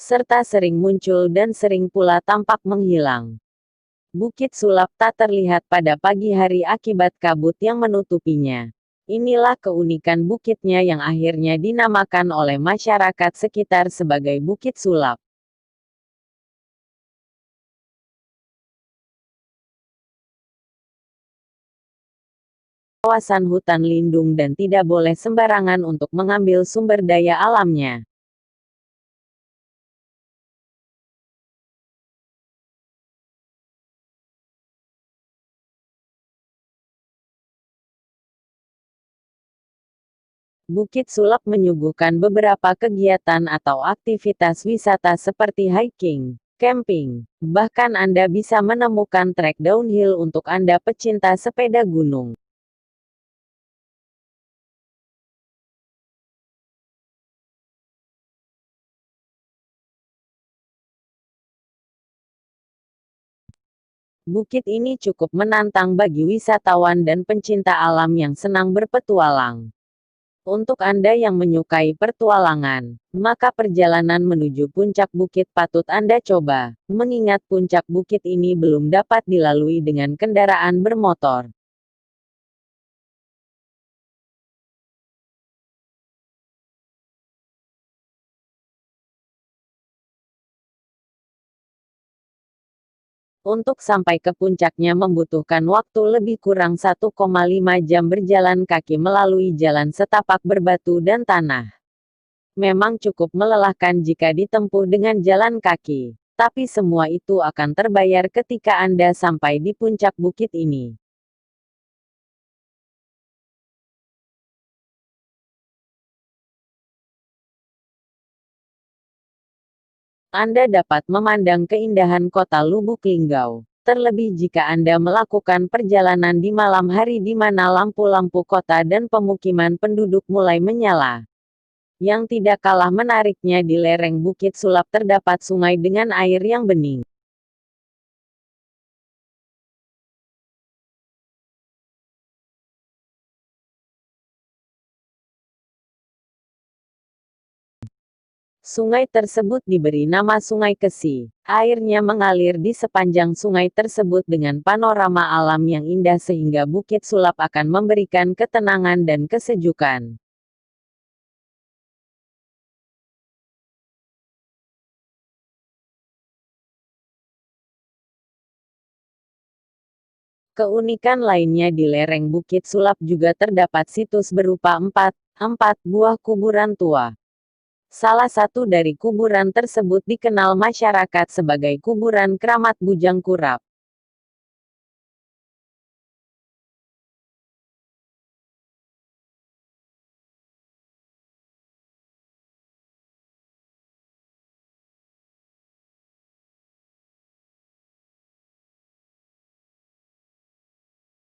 Serta sering muncul dan sering pula tampak menghilang. Bukit Sulap tak terlihat pada pagi hari akibat kabut yang menutupinya. Inilah keunikan bukitnya yang akhirnya dinamakan oleh masyarakat sekitar sebagai Bukit Sulap. Kawasan hutan lindung dan tidak boleh sembarangan untuk mengambil sumber daya alamnya. Bukit Sulap menyuguhkan beberapa kegiatan atau aktivitas wisata seperti hiking, camping, bahkan Anda bisa menemukan trek downhill untuk Anda pecinta sepeda gunung. Bukit ini cukup menantang bagi wisatawan dan pencinta alam yang senang berpetualang. Untuk Anda yang menyukai pertualangan, maka perjalanan menuju puncak bukit patut Anda coba, mengingat puncak bukit ini belum dapat dilalui dengan kendaraan bermotor. Untuk sampai ke puncaknya membutuhkan waktu lebih kurang 1,5 jam berjalan kaki melalui jalan setapak berbatu dan tanah. Memang cukup melelahkan jika ditempuh dengan jalan kaki, tapi semua itu akan terbayar ketika Anda sampai di puncak bukit ini. Anda dapat memandang keindahan kota Lubuk Linggau. Terlebih jika Anda melakukan perjalanan di malam hari di mana lampu-lampu kota dan pemukiman penduduk mulai menyala. Yang tidak kalah menariknya di lereng Bukit Sulap terdapat sungai dengan air yang bening. Sungai tersebut diberi nama Sungai Kesi. Airnya mengalir di sepanjang sungai tersebut dengan panorama alam yang indah sehingga Bukit Sulap akan memberikan ketenangan dan kesejukan. Keunikan lainnya di lereng Bukit Sulap juga terdapat situs berupa empat buah kuburan tua. Salah satu dari kuburan tersebut dikenal masyarakat sebagai kuburan Keramat Bujang Kurap.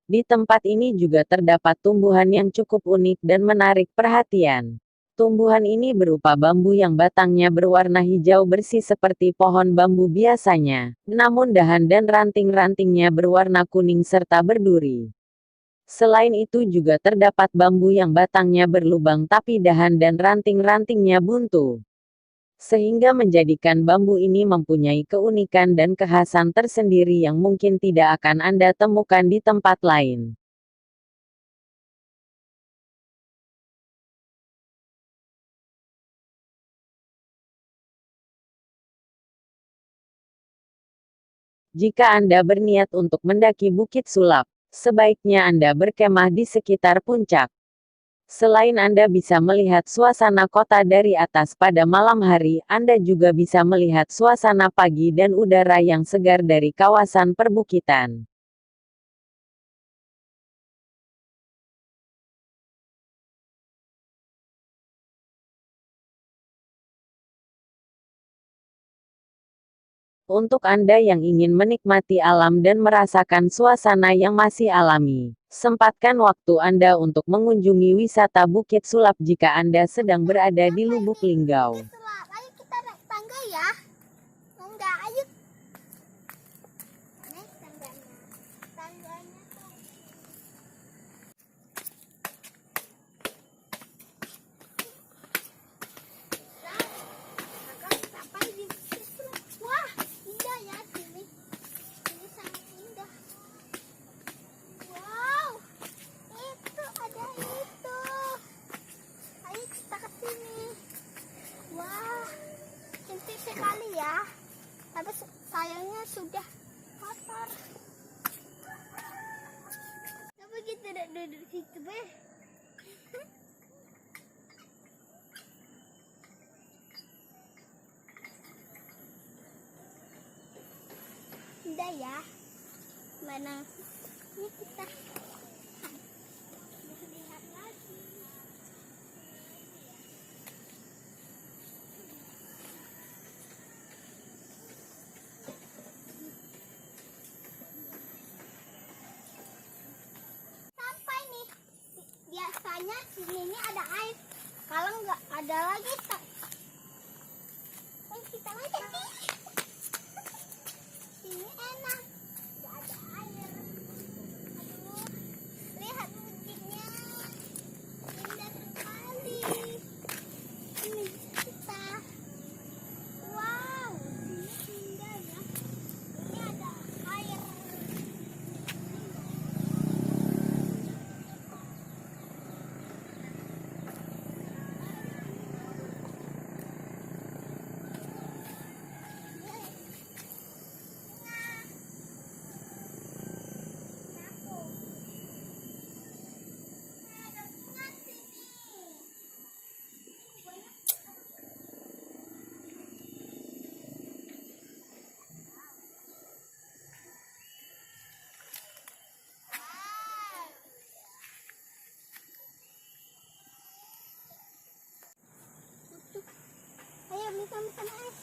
Di tempat ini juga terdapat tumbuhan yang cukup unik dan menarik perhatian. Tumbuhan ini berupa bambu yang batangnya berwarna hijau bersih seperti pohon bambu biasanya, namun dahan dan ranting-rantingnya berwarna kuning serta berduri. Selain itu juga terdapat bambu yang batangnya berlubang tapi dahan dan ranting-rantingnya buntu. Sehingga menjadikan bambu ini mempunyai keunikan dan kekhasan tersendiri yang mungkin tidak akan Anda temukan di tempat lain. Jika Anda berniat untuk mendaki Bukit Sulap, sebaiknya Anda berkemah di sekitar puncak. Selain Anda bisa melihat suasana kota dari atas pada malam hari, Anda juga bisa melihat suasana pagi dan udara yang segar dari kawasan perbukitan. Untuk Anda yang ingin menikmati alam dan merasakan suasana yang masih alami, sempatkan waktu Anda untuk mengunjungi wisata Bukit Sulap jika Anda sedang berada di Lubuk Linggau. Sulap, ayo kita naik tangga ya. Enggak, ayo. Naik tangganya. Tangganya tuh. Kakak sampai di Bukit Sulap. Wah, indah ya sini. Ini sangat indah. Wow, itu ada itu. Ayo kita ke sini. Wah, cantik sekali ya. Tapi sayangnya sudah kotor. Tapi kita tidak duduk di situ, Beh. Indah ya. Mana? Ini kita lihat lagi. Sampai nih. Biasanya sini ini ada air. Kalau nggak ada lagi, kita lanjut nih. Sini enak. Nggak ada air. Aduh, lihat bukitnya. Indah sekali. Ini kita. Wow, ini indah ya. Ini ada air. Ayo, bisa es.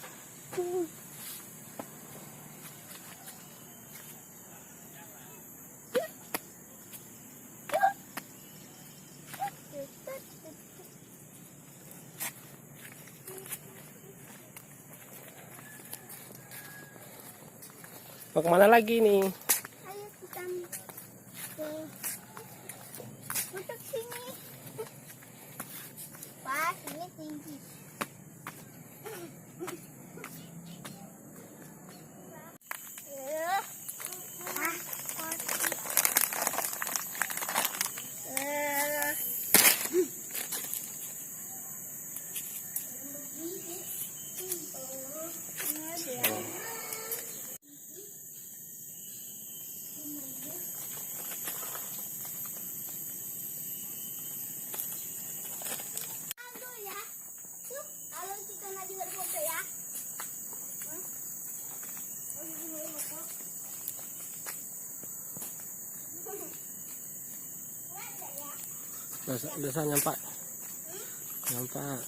Mau kemana lagi nih? Ayo kita untuk sini. Wah, ini tinggi. Udah nyampak. Nyampak.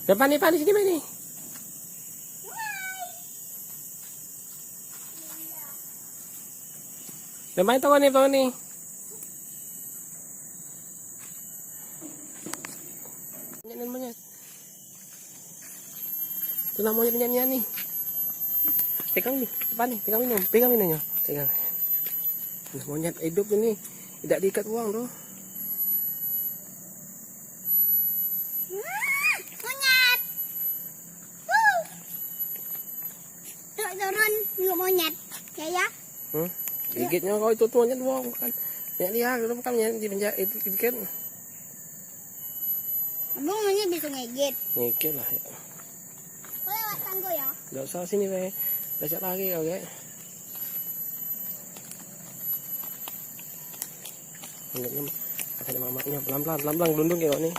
Depan nih, Pak, di sini, Pak, nih. Depan itu nih, Pak, nih. Monyet. Itu lah monyet-monyetnya nih. Pegang nih, depan nih, pegang minum, pegang minumnya. Pegang. Ini monyet hidup ini, tidak diikat uang tuh. Monyet. Turun yuk monyet. Ya. Gigitnya kau itu tuh monyet uang bukan. Monyet liar, itu bukan monyet di penjara itu gigit. Abang monyet bisa ngigit. Ngigit lah ya. Lewat tanggo ya. Enggak usah sini, Be. Lecet lagi kau, Ge. Monyetnya ada mamanya pelan-pelan gelundung kayak nih.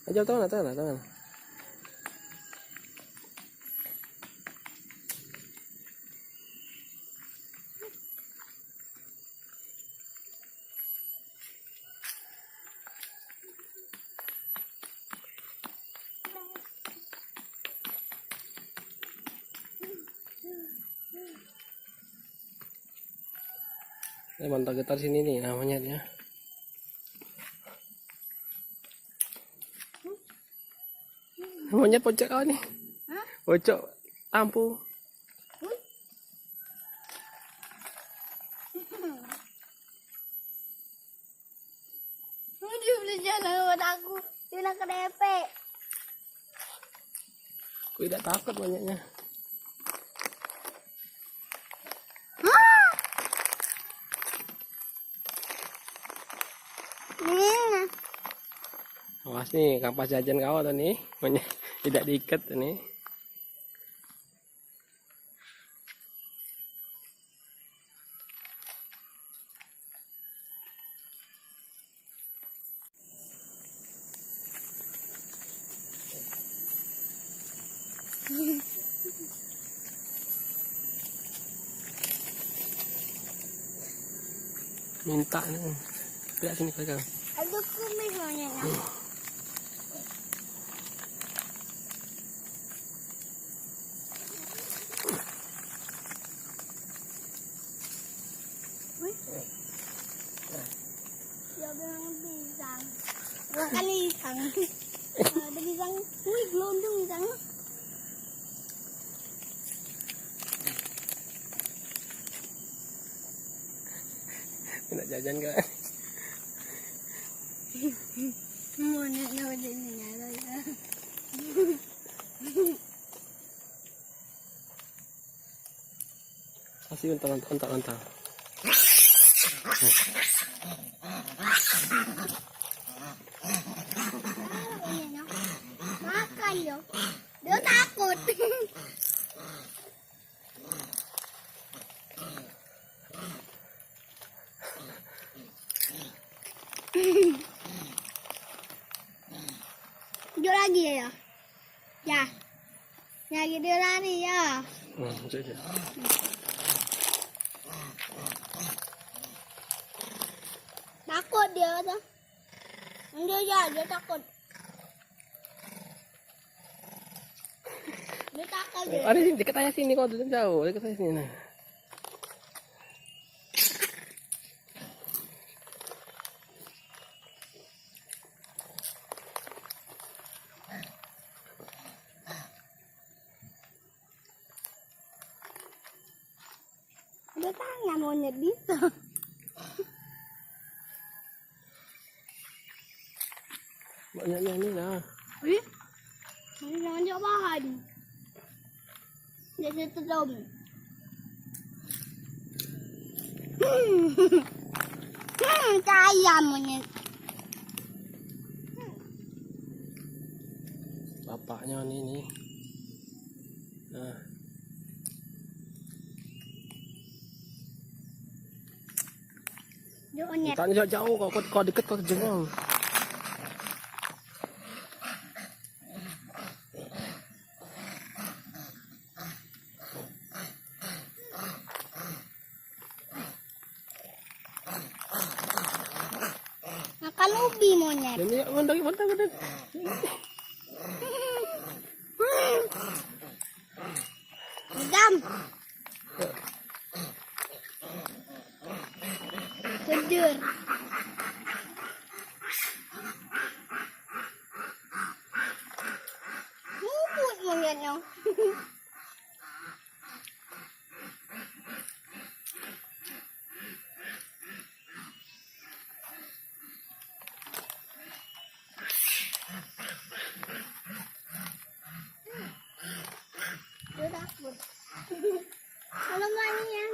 Aja tangan. Mantap getar sini nih namanya dia. Monyet pojok kau nih. Pojok lampu. Dia boleh jalan lewat aku. Dia nak kedepek. Aku tidak takut monyetnya. Awas nih, kampas jajan kau tuh nih. Monyet tidak diikat tuh nih. Minta nih. Lihat sini pegang. Aduh, kumis monyetnya. Dia bilang pisang. Dua kali pisang. Ada pisang. Wih, gelondong pisang. Nak jajan kan? Monyetnya udah nyala ya. Kasih untal. Hijau lagi ya. Ya. Lagi dia lari ya. Sudah. Takut dia tuh. Dia takut. Dia takut dia. Ada sini dekat saya sini kau tuh jauh dekat saya sini. Nah. Dia tanya monyet bisa. Banyaknya ini lah. Wih, ini nonjok bahan. Dia tertedom. Kaya monyet. Bapaknya ini nih. Nah. Dia monyet. Tanya jauh kau dekat kau jengong. Makan ubi monyet. Dan dia mandang. Gam. Kejar. Mubut monyetnya. Dia takut. Kalau manian.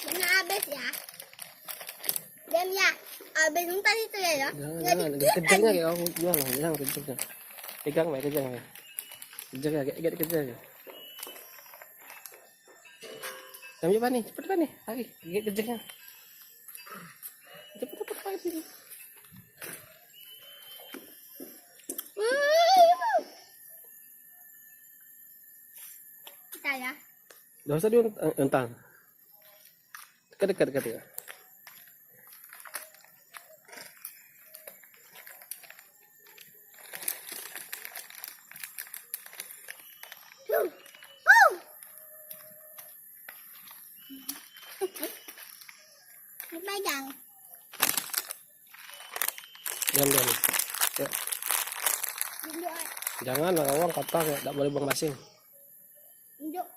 Kena habis ya. Dan ya, habis umpan itu ya. Jangan kejangnya kayak kau jual lah, jangan kejangnya. Pegang baik kejangnya. Kejang agak kejar ya. Kamu cepat nih, lagi kejangnya. Cepat lagi. Kita ya. Dah usah dia entang. Dekat ya. Dipegang. Jangan. Ya. Unjuk, Jangan lah kawan kata ya, tak boleh buang basing.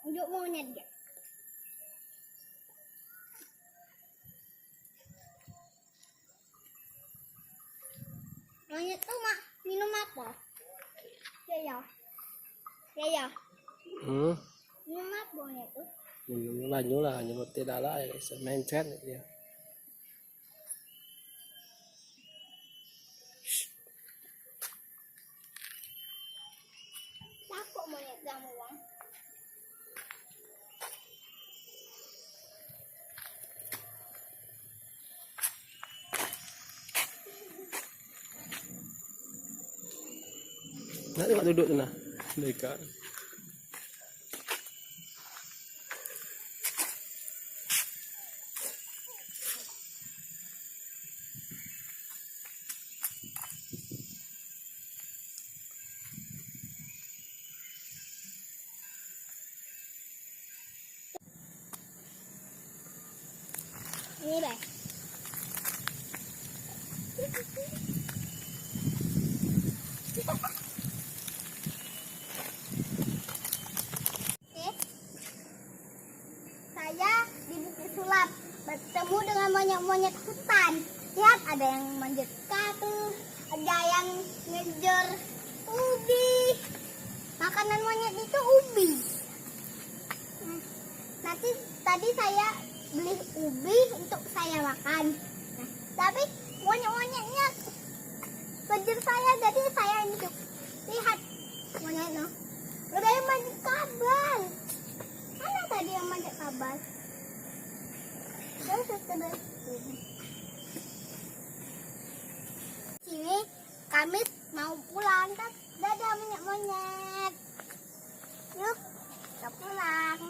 unjuk monyet dia. Monyet tuh minum apa? Ya. Minum apa monyet tuh? Minum banyu lah, nyemut tidak lah, ya, main chat ya. Takut monyet kamu bang. Nak tengok duduk tu nah. Dekat. Ini deh. Oke, monyet-monyet hutan. Lihat, ada yang manjat kaki, ada yang ngejar ubi. Makanan monyet itu ubi. Nanti tadi saya beli ubi untuk saya makan. Tapi monyet-monyetnya kejar saya, jadi saya hidup. Lihat monyet no. Udah yang manjat kabel. Mana tadi yang manjat kabel? Sini kami mau pulang. Dadah monyet-monyet. Yuk, kita pulang.